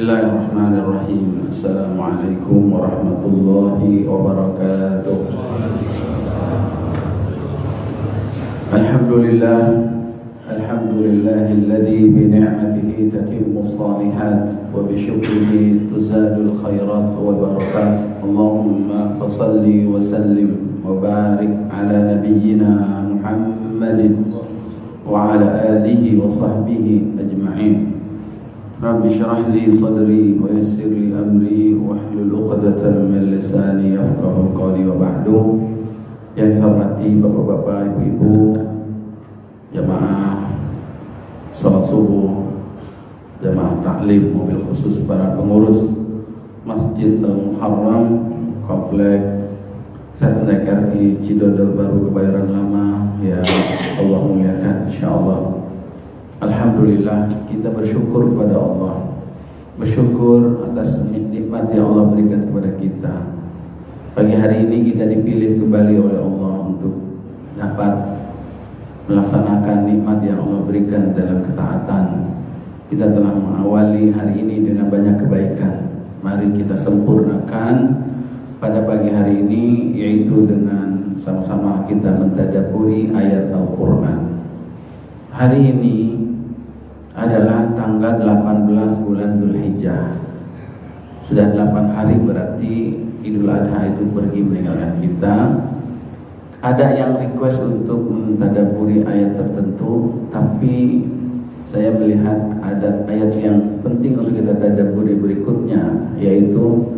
Bismillahirrahmanirrahim. Assalamualaikum warahmatullahi wabarakatuh. Alhamdulillahilladzi bi ni'matihi tatimmu shalihat wa bi syukrihi tuzadul khairat wa barakat. Allahumma shalli wa sallim wa barik ala nabiyyina Muhammadin wa ala alihi wa sahbihi ajma'in. Rabbi syrah li sadri wa yassir li amri wahlul 'uqdatam min lisani yafqahu qawli wa ba'du. Yang saya hormati bapak-bapak, ibu-ibu, jamaah salat subuh, jamaah taklim, mobil khusus para pengurus Masjid Al-Muharram Komplek Setnek RI Cidodol Baru Kebayoran Lama yang Allah muliakan insyaallah. Alhamdulillah, kita bersyukur kepada Allah, bersyukur atas nikmat yang Allah berikan kepada kita. Pagi hari ini kita dipilih kembali oleh Allah untuk dapat melaksanakan nikmat yang Allah berikan dalam ketaatan. Kita telah mengawali hari ini dengan banyak kebaikan. Mari kita sempurnakan pada pagi hari ini, yaitu dengan sama-sama kita mentadabburi ayat Al-Quran. Hari ini adalah tanggal 18 bulan Zulhijjah. Sudah 8 hari berarti Idul Adha itu pergi meninggalkan kita. Ada yang request untuk mentadabburi ayat tertentu, tapi saya melihat ada ayat yang penting untuk kita tadabburi berikutnya, yaitu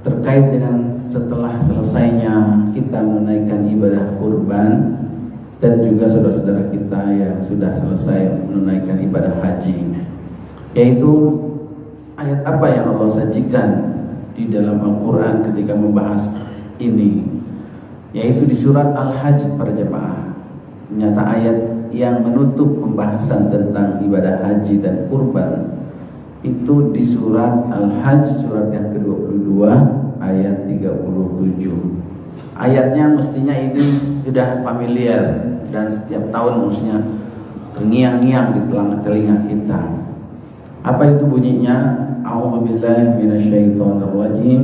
terkait dengan setelah selesainya kita menunaikan ibadah kurban dan juga saudara-saudara kita yang sudah selesai menunaikan ibadah haji, yaitu ayat apa yang Allah sajikan di dalam Al-Quran ketika membahas ini, yaitu di surat Al-Hajj para jemaah. Ternyata ayat yang menutup pembahasan tentang ibadah haji dan kurban itu di surat Al-Hajj, surat yang ke-22 ayat 37. Ayatnya mestinya ini sudah familiar dan setiap tahun mestinya terngiang-ngiang di telinga kita. Apa itu bunyinya? A'udzubillahi minasyaitonirrajim.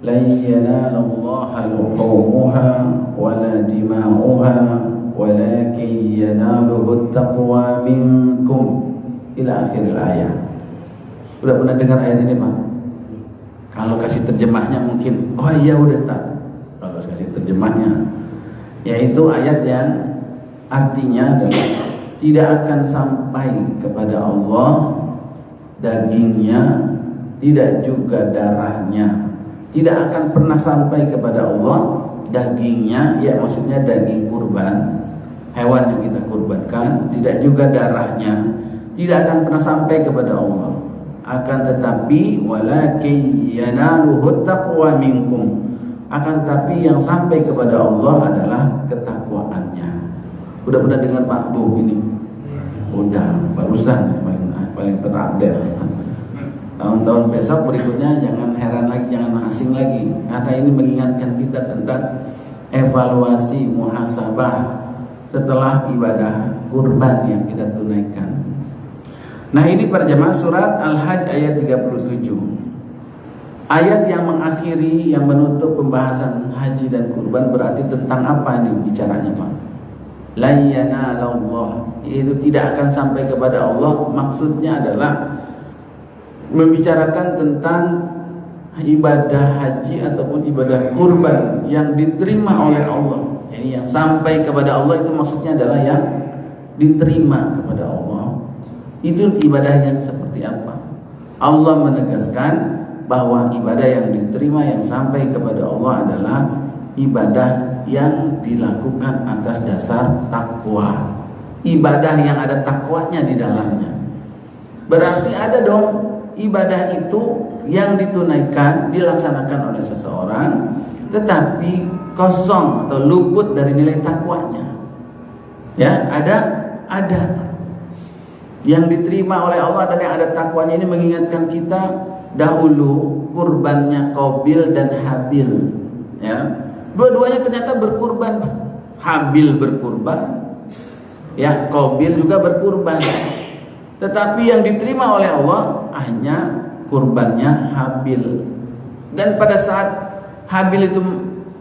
La yanalallaha luhumuha wala dima'uha walakin yanaluhu taqwa minkum, ila akhir ayat. Udah pernah dengar ayat ini, Pak? Kalau kasih terjemahnya mungkin, oh iya udah Ustaz. Kalau kasih terjemahnya, yaitu ayat yang artinya adalah tidak akan sampai kepada Allah dagingnya, tidak juga darahnya. Tidak akan pernah sampai kepada Allah dagingnya, ya maksudnya daging kurban, hewan yang kita kurbankan, tidak juga darahnya, tidak akan pernah sampai kepada Allah. Akan tetapi walakin yanaluhu taqwa minkum, akan tetapi yang sampai kepada Allah adalah ketakwaannya. Udah pernah dengar Pak Bu ini? Udah, barusan paling terupdate. Tahun-tahun besok berikutnya jangan heran lagi, jangan asing lagi, karena ini mengingatkan kita tentang evaluasi muhasabah setelah ibadah kurban yang kita tunaikan. Nah ini para jemaah surat Al-Hajj ayat 37. Ayat yang mengakhiri, yang menutup pembahasan haji dan kurban berarti tentang apa nih bicaranya, Pak? La yanalallah, itu tidak akan sampai kepada Allah. Maksudnya adalah membicarakan tentang ibadah haji ataupun ibadah kurban yang diterima oleh Allah. Jadi yang sampai kepada Allah itu maksudnya adalah yang diterima kepada Allah. Itu ibadahnya seperti apa? Allah menegaskan bahwa ibadah yang diterima, yang sampai kepada Allah adalah ibadah yang dilakukan atas dasar takwa. Ibadah yang ada takwanya di dalamnya. Berarti ada dong ibadah itu yang ditunaikan, dilaksanakan oleh seseorang, tetapi kosong atau luput dari nilai takwanya. Ya, ada. Yang diterima oleh Allah adalah yang ada takwanya. Ini mengingatkan kita dahulu kurbannya Qabil dan Habil, ya, dua-duanya ternyata berkurban. Habil berkurban, ya, Qabil juga berkurban. Tetapi yang diterima oleh Allah hanya kurbannya Habil. Dan pada saat Habil itu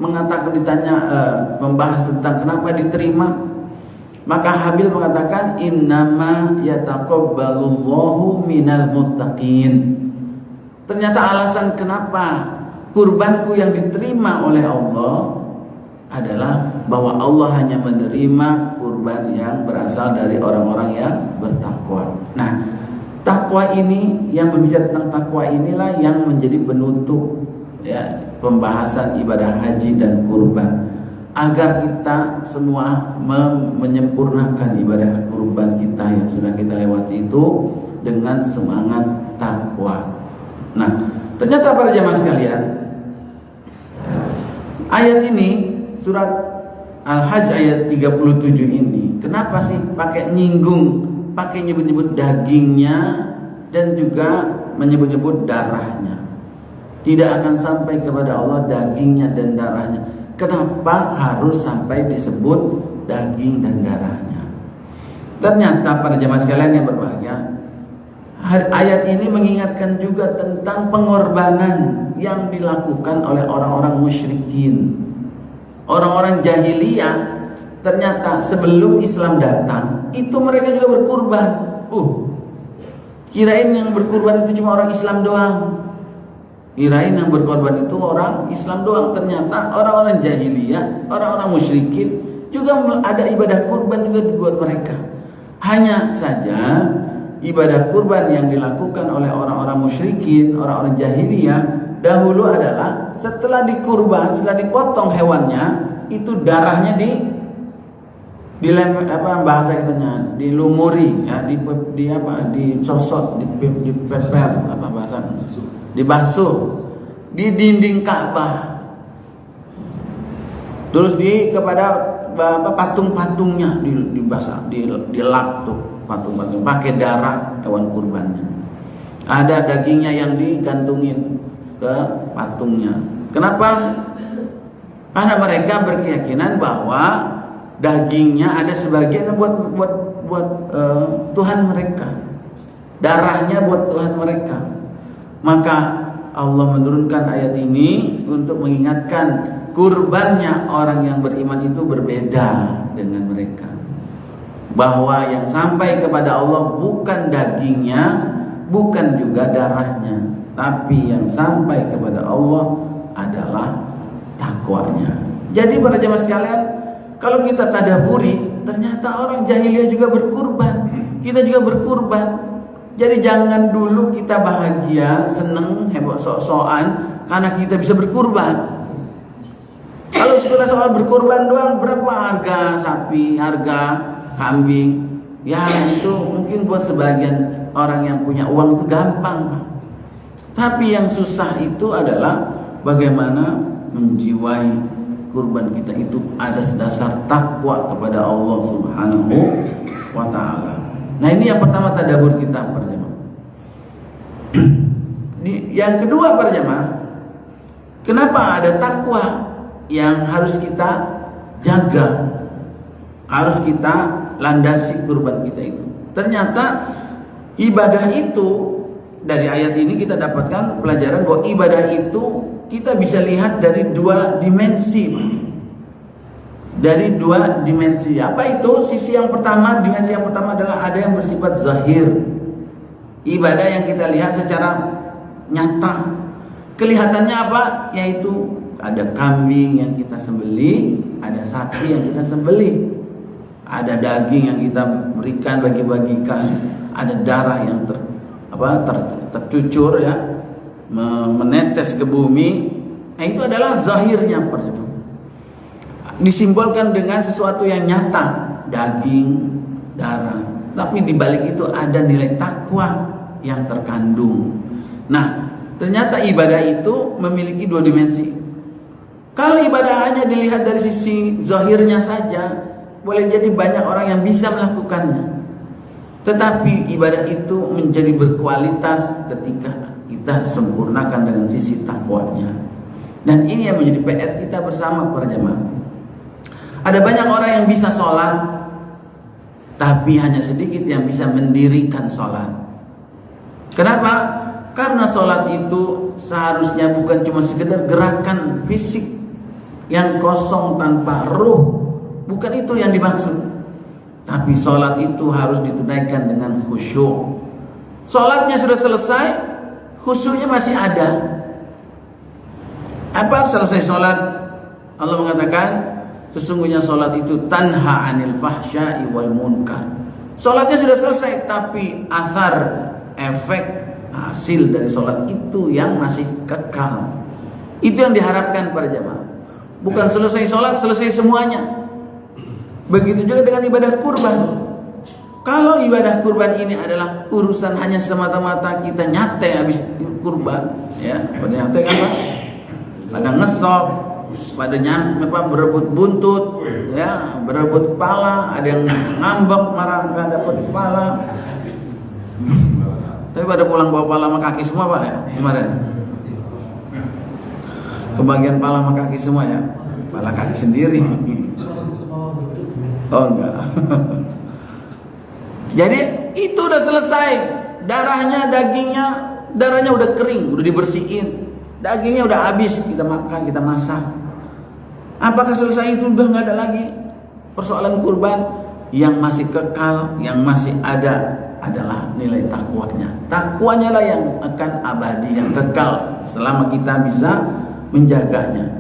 mengatakan membahas tentang kenapa diterima, maka Habil mengatakan innama yataqabbalullahu minal muttaqin. Ternyata alasan kenapa kurbanku yang diterima oleh Allah adalah bahwa Allah hanya menerima kurban yang berasal dari orang-orang yang bertakwa. Nah, takwa ini, yang berbicara tentang takwa inilah yang menjadi penutup ya pembahasan ibadah haji dan kurban, agar kita semua menyempurnakan ibadah kurban kita yang sudah kita lewati itu dengan semangat takwa. Nah, ternyata para jamaah sekalian, ayat ini, surat Al-Hajj ayat 37 ini, kenapa sih pakai nyebut-nyebut dagingnya dan juga menyebut-nyebut darahnya? Tidak akan sampai kepada Allah dagingnya dan darahnya. Kenapa harus sampai disebut daging dan darahnya? Ternyata para jamaah sekalian yang berbahagia, ayat ini mengingatkan juga tentang pengorbanan yang dilakukan oleh orang-orang musyrikin, orang-orang jahiliyah. Ternyata sebelum Islam datang itu mereka juga berkurban. Kirain yang berkurban itu cuma orang Islam doang. Kirain yang berkorban itu orang Islam doang. Ternyata orang-orang jahiliyah, orang-orang musyrikin juga ada ibadah kurban juga dibuat mereka. Hanya saja ibadah kurban yang dilakukan oleh orang-orang musyrikin, orang-orang jahiliyah dahulu adalah setelah dikurban, setelah dipotong hewannya, itu darahnya bahasa katanya dilumuri ya, disosot, dipeper, dibasuh di dinding Ka'bah, terus kepada patung-patungnya dibasah, dilap tuh patung-patung pakai darah hewan kurbannya. Ada dagingnya yang digantungin ke patungnya. Kenapa? Karena mereka berkeyakinan bahwa dagingnya ada sebagian buat Tuhan mereka, darahnya buat Tuhan mereka. Maka Allah menurunkan ayat ini untuk mengingatkan kurbannya orang yang beriman itu berbeda dengan mereka, bahwa yang sampai kepada Allah bukan dagingnya, bukan juga darahnya, tapi yang sampai kepada Allah adalah takwanya. Jadi para jemaah sekalian, kalau kita tadaburi, ternyata orang jahiliyah juga berkurban, kita juga berkurban. Jadi jangan dulu kita bahagia, seneng, heboh, sok-sokan karena kita bisa berkurban. Kalau sekedar soal berkurban doang, berapa harga sapi, harga kambing, ya itu mungkin buat sebagian orang yang punya uang itu gampang. Tapi yang susah itu adalah bagaimana menjiwai kurban kita itu ada dasar takwa kepada Allah Subhanahu wa ta'ala. Nah, ini yang pertama tadabbur kita para jemaah. Yang kedua para jemaah, kenapa ada takwa yang harus kita jaga, harus kita landasi kurban kita itu? Ternyata ibadah itu, dari ayat ini kita dapatkan pelajaran bahwa ibadah itu kita bisa lihat dari dua dimensi. Dari dua dimensi. Apa itu? Dimensi yang pertama adalah ada yang bersifat zahir. Ibadah yang kita lihat secara nyata. Kelihatannya apa? Yaitu ada kambing yang kita sembelih, ada sapi yang kita sembelih, ada daging yang kita berikan, bagi-bagikan, ada darah yang tercucur ya, menetes ke bumi. Nah, itu adalah zahirnya, disimbolkan dengan sesuatu yang nyata, daging, darah. Tapi di balik itu ada nilai takwa yang terkandung. Nah, ternyata ibadah itu memiliki dua dimensi. Kalau ibadah hanya dilihat dari sisi zahirnya saja, boleh jadi banyak orang yang bisa melakukannya. Tetapi ibadah itu menjadi berkualitas ketika kita sempurnakan dengan sisi takwanya. Dan ini yang menjadi PR kita bersama para jemaah. Ada banyak orang yang bisa sholat, tapi hanya sedikit yang bisa mendirikan sholat. Kenapa? Karena sholat itu seharusnya bukan cuma sekedar gerakan fisik yang kosong tanpa ruh, bukan itu yang dimaksud. Tapi sholat itu harus ditunaikan dengan khusyuk. Sholatnya sudah selesai, khusyuknya masih ada. Apa selesai sholat? Allah mengatakan sesungguhnya sholat itu tanha anil fahsya'i wal munkar. Sholatnya sudah selesai, tapi athar, efek, hasil dari sholat itu yang masih kekal. Itu yang diharapkan para jamaah. Bukan selesai sholat, selesai semuanya. Begitu juga dengan ibadah kurban. Kalau ibadah kurban ini adalah urusan hanya semata-mata kita nyate habis kurban, ya, pada nyate kan Pak? Pada ngesop, pada berebut buntut, ya, berebut kepala, ada yang ngambek marah nggak dapat kepala. Tapi pada pulang bawa pala sama kaki semua Pak ya kemarin. Kebagian pala sama kaki semua ya, pala kaki sendiri. Oh enggak. Jadi itu udah selesai. Darahnya udah kering, udah dibersihin. Dagingnya udah habis, kita makan, kita masak. Apakah selesai itu udah nggak ada lagi? Persoalan kurban yang masih kekal, yang masih ada adalah nilai takwanya. Takwanya lah yang akan abadi, yang kekal selama kita bisa menjaganya.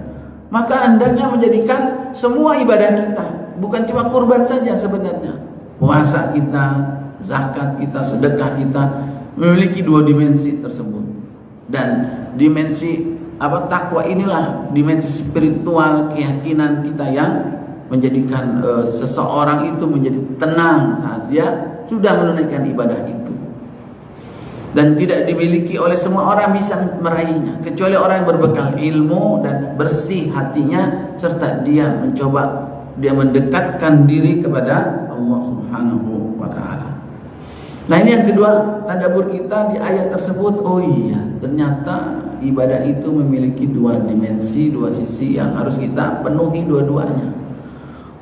Maka hendaknya menjadikan semua ibadah kita, bukan cuma kurban saja sebenarnya. Puasa kita, zakat kita, sedekah kita memiliki dua dimensi tersebut. Dan dimensi takwa inilah dimensi spiritual keyakinan kita yang menjadikan seseorang itu menjadi tenang saat dia sudah menunaikan ibadah itu. Dan tidak dimiliki oleh semua orang bisa meraihnya, kecuali orang yang berbekal ilmu dan bersih hatinya, serta dia mendekatkan diri kepada Allah Subhanahu wa ta'ala. Nah, ini yang kedua, tadabbur kita di ayat tersebut. Oh iya, ternyata ibadah itu memiliki dua dimensi, dua sisi yang harus kita penuhi dua-duanya.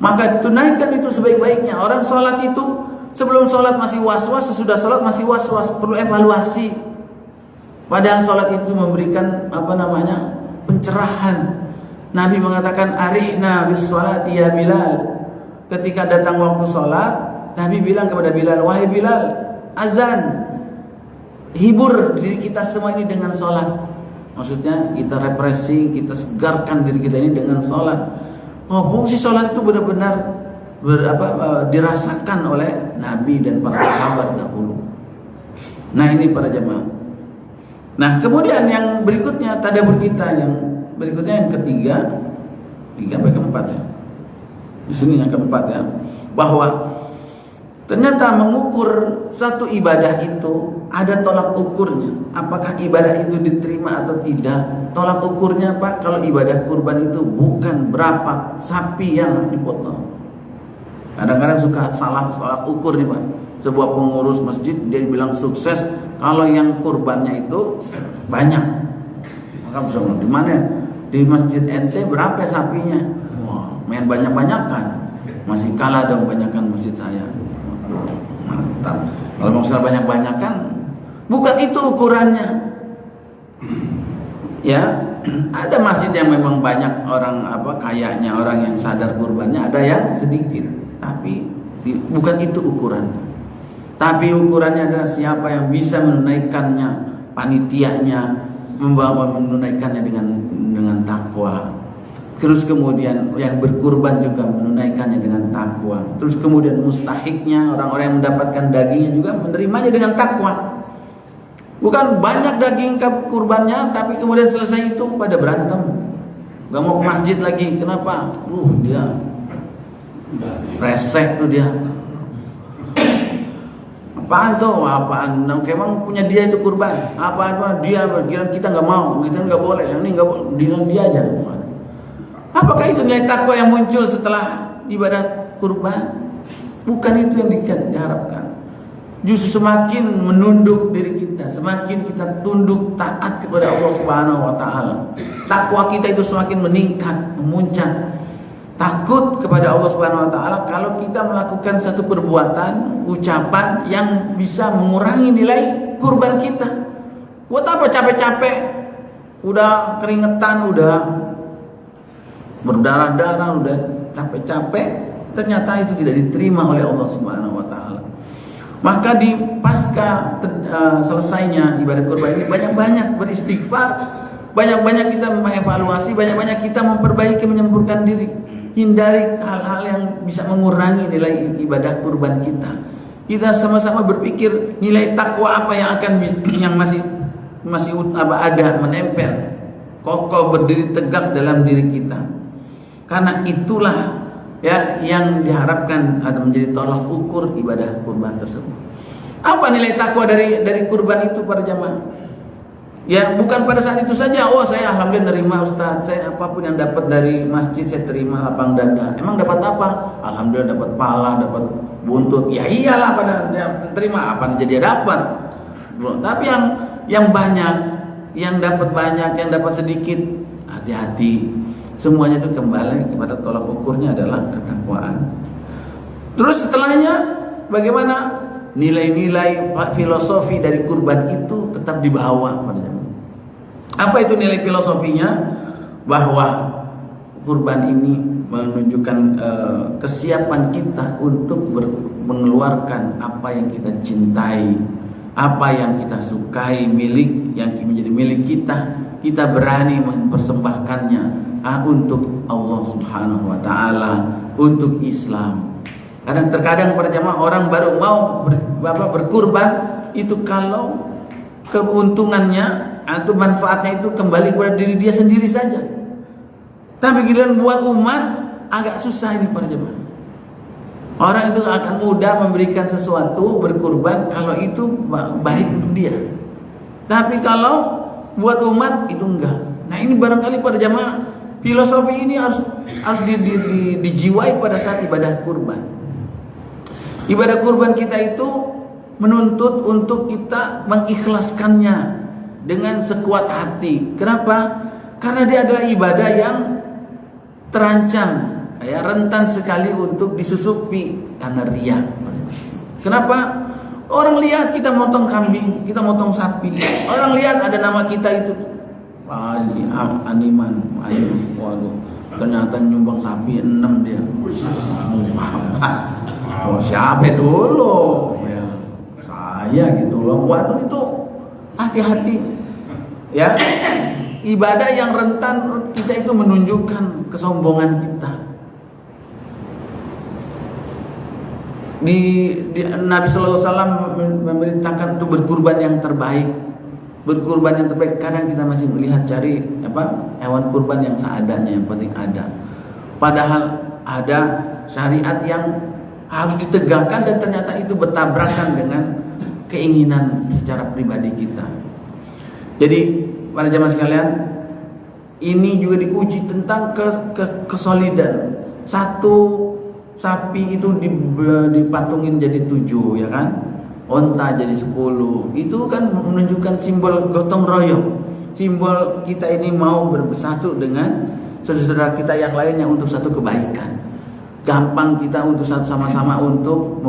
Maka tunaikan itu sebaik-baiknya. Orang sholat itu sebelum sholat masih was-was, sesudah sholat masih was-was, perlu evaluasi. Padahal sholat itu memberikan pencerahan. Nabi mengatakan arihna bis sholati ya Bilal. Ketika datang waktu sholat, Nabi bilang kepada Bilal, wahai Bilal, azan, hibur diri kita semua ini dengan sholat. Maksudnya kita refreshing, kita segarkan diri kita ini dengan sholat. Oh, fungsi sholat itu benar-benar dirasakan oleh Nabi dan para sahabat dahulu. Nah, ini para jemaah. Nah, kemudian yang berikutnya tadabbur kita yang berikutnya yang ketiga sampai keempat ya. Di sini yang keempat ya, bahwa ternyata mengukur satu ibadah itu ada tolak ukurnya. Apakah ibadah itu diterima atau tidak? Tolak ukurnya Pak, kalau ibadah kurban itu bukan berapa sapi yang dipotong. Kadang-kadang suka salah ukur nih Pak. Sebuah pengurus masjid dia bilang sukses kalau yang kurbannya itu banyak. Maka bisa di mana? Di masjid ente berapa sapinya? Wah, main banyak-banyakan. Masih kalah dong banyakan masjid saya. Mantap. Kalau masalah banyak-banyakan, bukan itu ukurannya. Ya, ada masjid yang memang banyak orang kayaknya orang yang sadar kurbannya, ada yang sedikit. Tapi bukan itu ukurannya. Tapi ukurannya adalah siapa yang bisa menunaikannya, panitianya menunaikannya dengan takwa. Terus kemudian yang berkurban juga menunaikannya dengan takwa. Terus kemudian mustahiknya orang-orang yang mendapatkan dagingnya juga menerimanya dengan takwa. Bukan banyak daging kurbannya, tapi kemudian selesai itu pada berantem. Gak mau ke masjid lagi. Kenapa? Dia resek tuh dia. Apaan tuh? Apaan? Emang punya dia itu kurban? Apa dia? Kira kita nggak mau, kita nggak boleh. Yang ini nggak boleh. Dia aja. Apakah itu nilai takwa yang muncul setelah ibadah kurban? Bukan itu yang diharapkan. Justru semakin menunduk diri kita, semakin kita tunduk taat kepada Allah Subhanahu wa taala. Takwa kita itu semakin meningkat, memuncak. Takut kepada Allah Subhanahu wa taala kalau kita melakukan satu perbuatan, ucapan yang bisa mengurangi nilai kurban kita. Buat apa capek-capek? Udah keringetan, udah berdarah-darah, udah capek-capek, ternyata itu tidak diterima oleh Allah Subhanahu wa taala. Maka di pasca selesainya ibadah kurban ini banyak-banyak beristighfar, banyak-banyak kita mengevaluasi, banyak-banyak kita memperbaiki, menyembuhkan diri, hindari hal-hal yang bisa mengurangi nilai ibadah kurban kita. Kita sama-sama berpikir nilai takwa apa yang akan yang masih ada menempel kokoh berdiri tegak dalam diri kita. Karena itulah ya yang diharapkan ada menjadi tolak ukur ibadah kurban tersebut. Apa nilai takwa dari kurban itu para jamaah? Ya bukan pada saat itu saja. Oh saya alhamdulillah nerima Ustaz, saya apapun yang dapat dari masjid saya terima lapang dada. Emang dapat apa? Alhamdulillah dapat pala, dapat buntut. Ya iyalah pada terima apa jadi dapat. Tapi yang banyak, yang dapat banyak, yang dapat sedikit, hati-hati. Semuanya itu kembali kepada tolak ukurnya adalah ketakwaan. Terus setelahnya bagaimana nilai-nilai filosofi dari kurban itu tetap dibawa. Apa itu nilai filosofinya? Bahwa kurban ini menunjukkan kesiapan kita untuk mengeluarkan apa yang kita cintai, apa yang kita sukai, milik yang menjadi milik kita berani mempersembahkannya untuk Allah Subhanahu wa taala, untuk Islam. Terkadang para jamaah orang baru mau berkurban itu kalau keuntungannya atau manfaatnya itu kembali kepada diri dia sendiri saja. Tapi giliran buat umat agak susah ini para jemaah. Orang itu akan mudah memberikan sesuatu berkurban kalau itu baik untuk dia. Tapi kalau buat umat itu enggak. Nah ini barangkali para jemaah filosofi ini harus dijiwai pada saat ibadah kurban. Ibadah kurban kita itu menuntut untuk kita mengikhlaskannya dengan sekuat hati. Kenapa? Karena dia adalah ibadah yang terancam, ya, rentan sekali untuk disusupi karena riya. Kenapa? Orang lihat kita motong kambing, kita motong sapi. Orang lihat ada nama kita itu. Animan, ayo, waduh, ternyata nyumbang sapi 6 dia. Oh siapa dulu? Ya, saya gitu loh. Waduh itu hati-hati. Ya, ibadah yang rentan kita itu menunjukkan kesombongan kita. Di Nabi Sallallahu Alaihi Wasallam memerintahkan untuk berkurban yang terbaik. Berkurban yang terbaik. Kadang kita masih melihat cari hewan kurban yang seadanya, yang penting ada. Padahal ada syariat yang harus ditegakkan dan ternyata itu bertabrakan dengan keinginan secara pribadi kita. Jadi para jamaah sekalian, ini juga diuji tentang kesolidan. Satu sapi itu dipatungin jadi 7, ya kan? Onta jadi 10. Itu kan menunjukkan simbol gotong royong. Simbol kita ini mau bersatu dengan saudara kita yang lainnya untuk satu kebaikan. Gampang kita untuk sama-sama untuk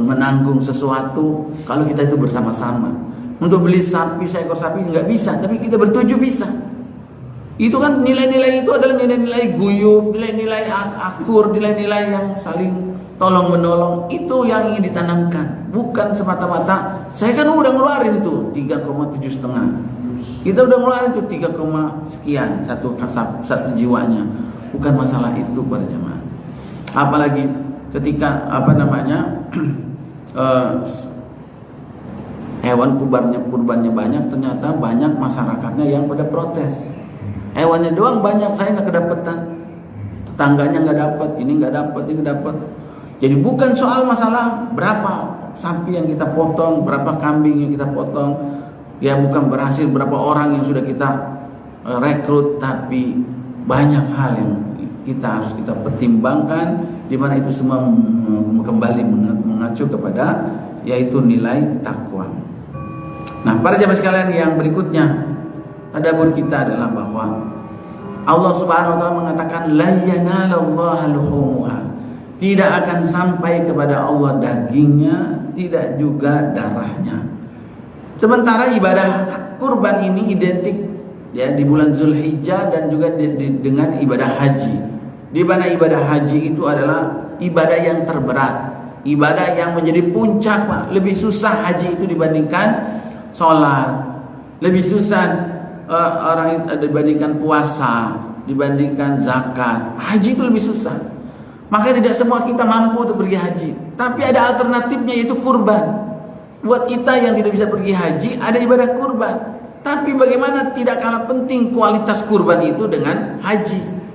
menanggung sesuatu kalau kita itu bersama-sama. Untuk beli sapi, seekor sapi nggak bisa, tapi kita bertujuh bisa. Itu kan nilai-nilai itu adalah nilai-nilai guyub, nilai-nilai akur, nilai-nilai yang saling tolong menolong. Itu yang ingin ditanamkan, bukan semata-mata saya kan udah ngeluarin itu 3,7,5. Kita udah ngeluarin itu 3, sekian satu jiwanya. Bukan masalah itu para jemaah. Apalagi ketika hewan kurbannya banyak, ternyata banyak masyarakatnya yang pada protes. Hewannya doang banyak, saya nggak kedapetan, tetangganya nggak dapat, ini nggak dapat. Jadi bukan soal masalah berapa sapi yang kita potong, berapa kambing yang kita potong, ya bukan berhasil berapa orang yang sudah kita rekrut, tapi banyak hal yang kita harus kita pertimbangkan, di mana itu semua kembali mengacu kepada yaitu nilai takwa. Nah, para jamaah sekalian yang berikutnya, tadabbur kita adalah bahwa Allah Subhanahu wa taala mengatakan la yanalallaha luhumuha. Tidak akan sampai kepada Allah dagingnya, tidak juga darahnya. Sementara ibadah kurban ini identik ya di bulan Zulhijjah dan juga dengan ibadah haji. Di mana ibadah haji itu adalah ibadah yang terberat, ibadah yang menjadi puncak, Pak. Lebih susah haji itu dibandingkan sholat, lebih susah orang dibandingkan puasa, dibandingkan zakat. Haji itu lebih susah. Maka tidak semua kita mampu untuk pergi haji. Tapi ada alternatifnya, yaitu kurban. Buat kita yang tidak bisa pergi haji, ada ibadah kurban. Tapi bagaimana tidak kalah penting kualitas kurban itu dengan haji.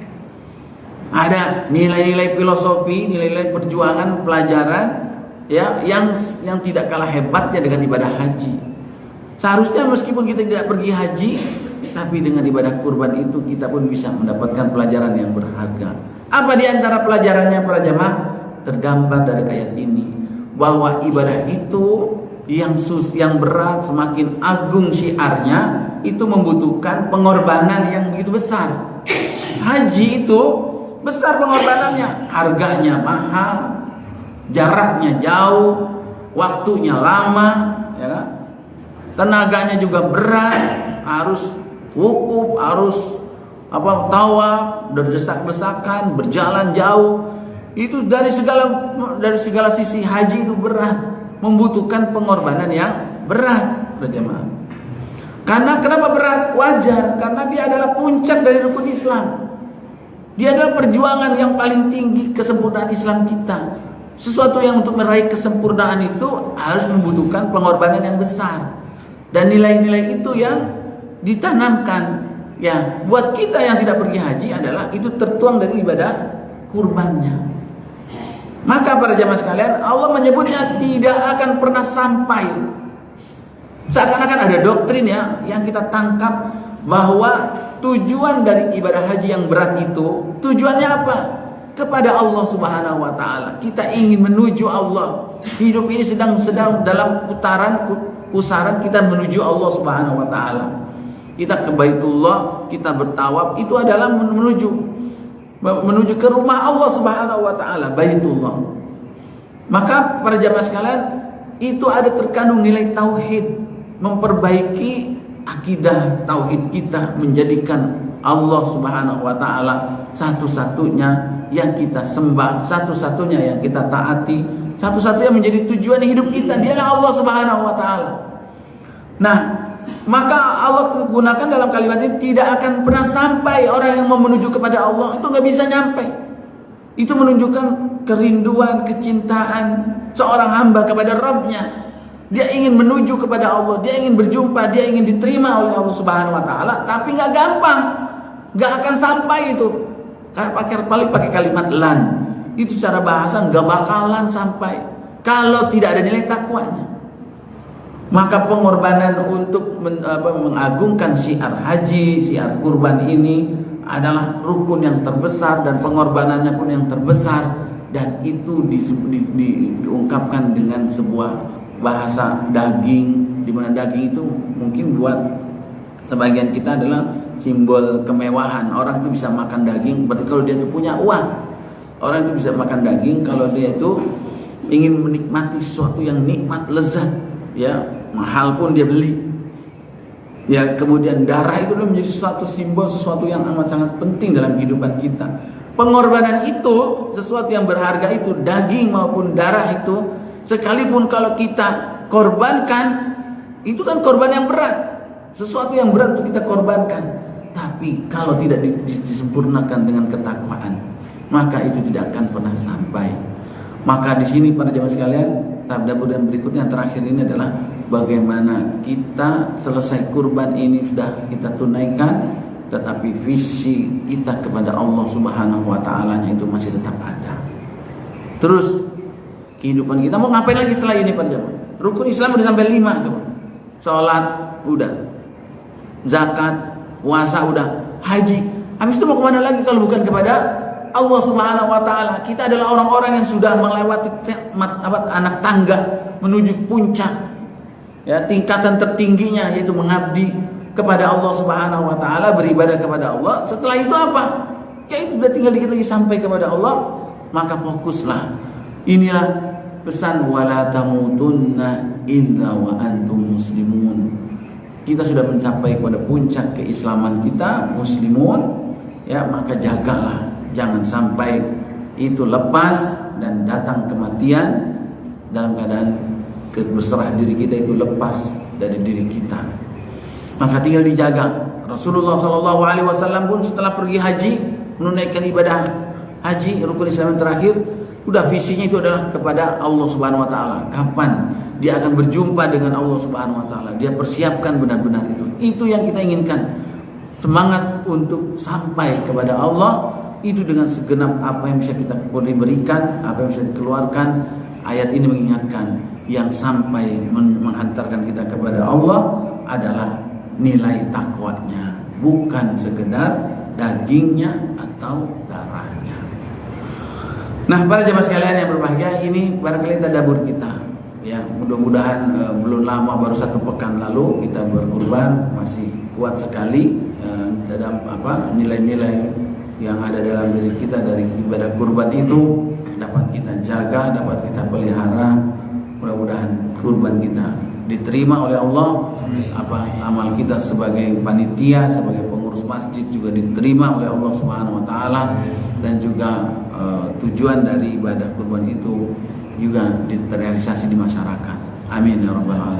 Ada nilai-nilai filosofi, nilai-nilai perjuangan, pelajaran ya yang tidak kalah hebatnya dengan ibadah haji. Seharusnya meskipun kita tidak pergi haji, tapi dengan ibadah kurban itu kita pun bisa mendapatkan pelajaran yang berharga. Apa di antara pelajarannya para jamaah? Tergambar dari ayat ini bahwa ibadah itu yang berat, semakin agung syiarnya, itu membutuhkan pengorbanan yang begitu besar. Haji itu besar pengorbanannya, harganya mahal, jaraknya jauh, waktunya lama, ya kan? Tenaganya juga berat, harus wukuf, harus tawaf, berdesak-desakan, berjalan jauh. Itu dari segala sisi haji itu berat, membutuhkan pengorbanan yang berat, berjamaah. Karena kenapa berat? Wajar, karena dia adalah puncak dari rukun Islam. Dia adalah perjuangan yang paling tinggi kesempurnaan Islam kita. Sesuatu yang untuk meraih kesempurnaan itu harus membutuhkan pengorbanan yang besar. Dan nilai-nilai itu yang ditanamkan ya buat kita yang tidak pergi haji adalah itu tertuang dari ibadah kurbannya. Maka para jamaah sekalian, Allah menyebutnya tidak akan pernah sampai. Seakan-akan ada doktrin ya yang kita tangkap bahwa tujuan dari ibadah haji yang berat itu tujuannya apa? Kepada Allah Subhanahu wa taala. Kita ingin menuju Allah. Hidup ini sedang dalam pusaran kita menuju Allah Subhanahu wa taala. Kita ke Baitullah, kita bertawaf, itu adalah menuju ke rumah Allah Subhanahu wa taala, Baitullah. Maka para jamaah sekalian, itu ada terkandung nilai tauhid, memperbaiki akidah tauhid kita, menjadikan Allah Subhanahu wa taala satu-satunya yang kita sembah, satu-satunya yang kita taati, satu-satunya menjadi tujuan hidup kita, dialah Allah Subhanahu wa taala. Nah, maka Allah gunakan dalam kalimat ini tidak akan pernah sampai orang yang mau menuju kepada Allah itu nggak bisa nyampe. Itu menunjukkan kerinduan, kecintaan seorang hamba kepada Rabbnya. Dia ingin menuju kepada Allah, dia ingin berjumpa, dia ingin diterima oleh Allah Subhanahu wa taala, tapi nggak gampang, nggak akan sampai itu. Karena pakai kalimat lan, itu secara bahasa nggak bakalan sampai kalau tidak ada nilai takwanya. Maka pengorbanan untuk mengagungkan syiar haji, syiar kurban ini adalah rukun yang terbesar dan pengorbanannya pun yang terbesar, dan itu diungkapkan dengan sebuah bahasa daging, di mana daging itu mungkin buat sebagian kita adalah simbol kemewahan. Orang itu bisa makan daging berarti kalau dia itu punya uang. Orang itu bisa makan daging kalau dia itu ingin menikmati sesuatu yang nikmat, lezat, ya, mahal pun dia beli. Ya, kemudian darah itu menjadi suatu simbol, sesuatu yang amat sangat penting dalam kehidupan kita. Pengorbanan itu, sesuatu yang berharga itu, daging maupun darah itu, sekalipun kalau kita korbankan, itu kan korban yang berat. Sesuatu yang berat untuk kita korbankan. Tapi kalau tidak disempurnakan dengan ketakwaan, maka itu tidak akan pernah sampai. Maka di sini para jemaah sekalian, tadabbur dan berikutnya yang terakhir ini adalah bagaimana kita selesai kurban ini sudah kita tunaikan, tetapi visi kita kepada Allah Subhanahu wa ta'ala itu masih tetap ada. Terus kehidupan kita mau ngapain lagi setelah ini para jemaah? Rukun Islam udah sampai 5 coba. Salat udah, zakat, puasa udah, haji. Habis itu mau kemana lagi kalau bukan kepada Allah Subhanahu wa ta'ala? Kita adalah orang-orang yang sudah melewati anak tangga menuju puncak, ya, tingkatan tertingginya, yaitu mengabdi kepada Allah Subhanahu wa ta'ala, beribadah kepada Allah. Setelah itu apa? Ya itu sudah tinggal dikit lagi sampai kepada Allah. Maka fokuslah. Inilah pesan wala tamutunna illa wa antum muslimun. kita sudah mencapai pada puncak keislaman kita, muslimun, ya maka jagalah jangan sampai itu lepas dan datang kematian dalam keadaan berserah diri kita itu lepas dari diri kita. Maka tinggal dijaga. Rasulullah SAW pun setelah pergi haji menunaikan ibadah haji rukun Islam yang terakhir, udah visinya itu adalah kepada Allah Subhanahu Wa Taala. Kapan dia akan berjumpa dengan Allah Subhanahu Wa Taala? Dia persiapkan benar-benar itu. Itu yang kita inginkan. Semangat untuk sampai kepada Allah itu dengan segenap apa yang bisa kita berikan, apa yang bisa dikeluarkan. Ayat ini mengingatkan yang sampai menghantarkan kita kepada Allah adalah nilai takwanya, bukan sekedar dagingnya atau darahnya. Nah, para jemaah sekalian yang berbahagia, ini barangkali tadabbur kita. Ya, mudah-mudahan belum lama, baru 1 pekan lalu kita berkurban, masih kuat sekali dalam nilai-nilai yang ada dalam diri kita dari ibadah kurban itu dapat kita jaga, dapat kita pelihara. Mudah-mudahan kurban kita diterima oleh Allah. Amal kita sebagai panitia, sebagai pengurus masjid juga diterima oleh Allah Subhanahu Wa Taala, dan juga tujuan dari ibadah kurban itu juga terrealisasi di masyarakat. Amin ya rabbal alamin.